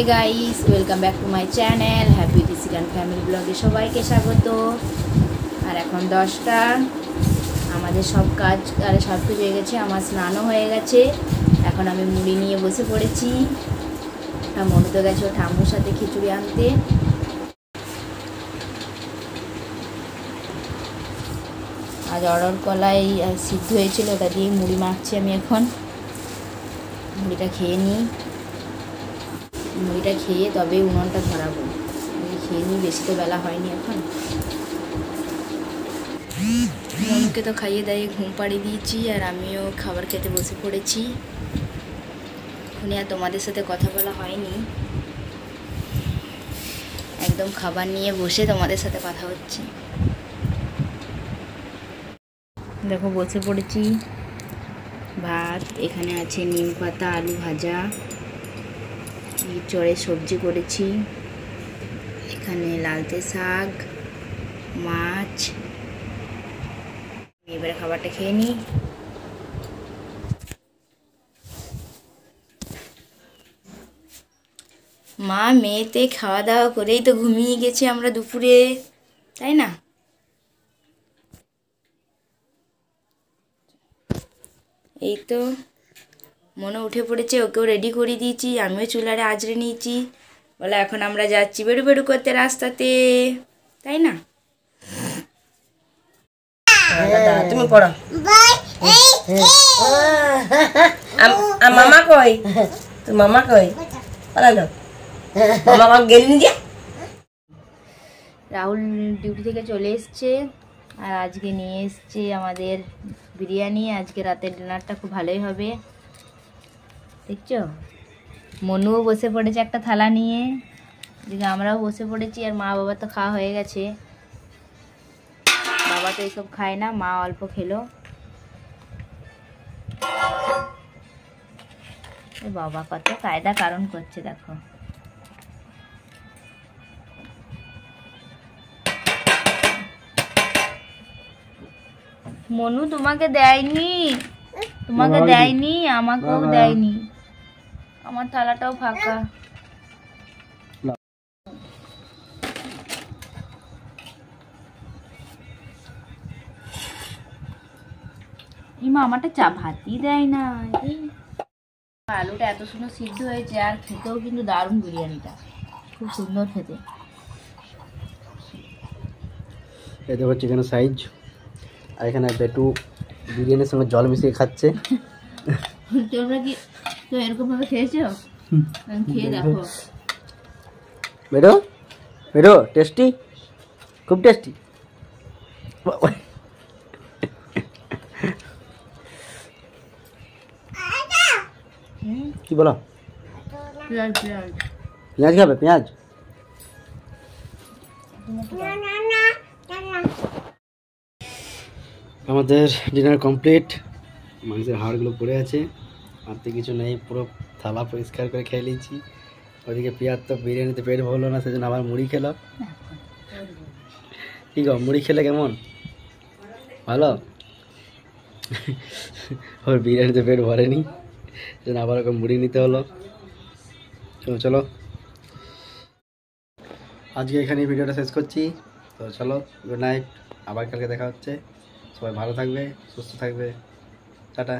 Hi guys, welcome back to my channel happy decision family ब्लगे सबाइके स्वागत। और এখন 10টা আমাদের সব কাজ আর সব কিছু হয়ে গেছে। আমার স্নানও হয়ে গেছে। এখন আমি মুড়ি নিয়ে বসে পড়েছি। আর মনে তো গেছে ওর ঠাম্মুর সাথে খিচুড়ি আনতে। আজ অরড় কলাই সিদ্ধ হয়েছিল, ওটা দিয়ে মুড়ি মাখছি আমি। এখন মুড়িটা খেয়ে নিই, মুড়িটা খেয়ে তবে উনুনটা ধরাবো। খেয়ে নিই, বেশি তো বেলা হয়নি এখন। মনুকে তো খাইয়ে দাইয়ে ঘুম পাড়িয়ে দিয়েছি, আর আমিও খাবার খেতে বসে পড়েছি। এখনই আর তোমাদের সাথে কথা বলা হয়নি, একদম খাবার নিয়ে বসে তোমাদের সাথে কথা হচ্ছে। দেখো বসে পড়েছি। ভাত, এখানে আছে নিম পাতা আলু ভাজা, চড়ে সবজি করেছি, এখানে লালতে শাক, মাছ। এবারে খাবারটা খেয়ে নিই। মা মেয়েতে খাওয়া দাওয়া করেই তো ঘুমিয়ে গেছি আমরা দুপুরে, তাই না? এই তো মনে উঠে পড়েছে, ওকেও রেডি করে দিয়েছি, আমিও চুলারে আঁচড়ে নিয়েছি। বলে এখন আমরা যাচ্ছি বেরু বেরু করতে রাস্তাতে, তাই না? তুমি পড়ো। মামা কই? তুই মামা কই? পালালো মামা গেলি যে। রাহুল ডিউটি থেকে চলে এসছে, আর আজকে নিয়ে এসছে আমাদের বিরিয়ানি। আজকে রাতের ডিনারটা খুব ভালোই হবে, দেখছো? মনুও বসে পড়েছে একটা থালা নিয়ে, এদিকে আমরাও বসে পড়েছি। আর মা বাবা তো খাওয়া হয়ে গেছে, বাবা তো এইসব খায় না, মা অল্প খেলো। বাবা কত কায়দা কারণ করছে দেখো। মনু তোমাকে দেয়নি, তোমাকে দেয়নি, আমাকেও দেয়নি, আমার থালাটাও ফাঁকা। ইমা আমারটা চা ভাতই দেয় না। আলুটা এত সুন্দর সিদ্ধ হয়েছে, আর খেতেও কিন্তু দারুণ, বিরিয়ানিটা খুব সুন্দর খেতে। এই দেখো চিকেনের সাইজ। আর এখানে বেটু বিরিয়ানির সঙ্গে জল মিশিয়ে খাচ্ছে। তোমরা কি তো এরকম ভাবে খেয়েছো? খেয়ে দেখো। বেরো বেরো, টেস্টি, খুব টেস্টি। কি বলো? পেঁয়াজ পেঁয়াজ পেঁয়াজ খাবে? পেঁয়াজ আমাদের ডিনার কমপ্লিট। মাংসের হাড়গুলো পড়ে আছে, আর তো কিছু নেই, পুরো থালা পরিষ্কার করে খেয়ে নিয়েছি। ওদিকে পেঁয়াজ তো বিরিয়ানিতে পেট ভরলো না, সেজন্য আবার মুড়ি খেলো। ঠিক আছে, মুড়ি খেলে কেমন? ভালো। ওর বিরিয়ানিতে পেট ভরেনি, সেজন্য আবার ওকে মুড়ি নিতে হলো। চলো চলো, আজকে এখানে ভিডিওটা শেষ করছি। তো চলো, গুড নাইট, আবার কালকে দেখা হচ্ছে। সবাই ভালো থাকবে, সুস্থ থাকবে, টাটা।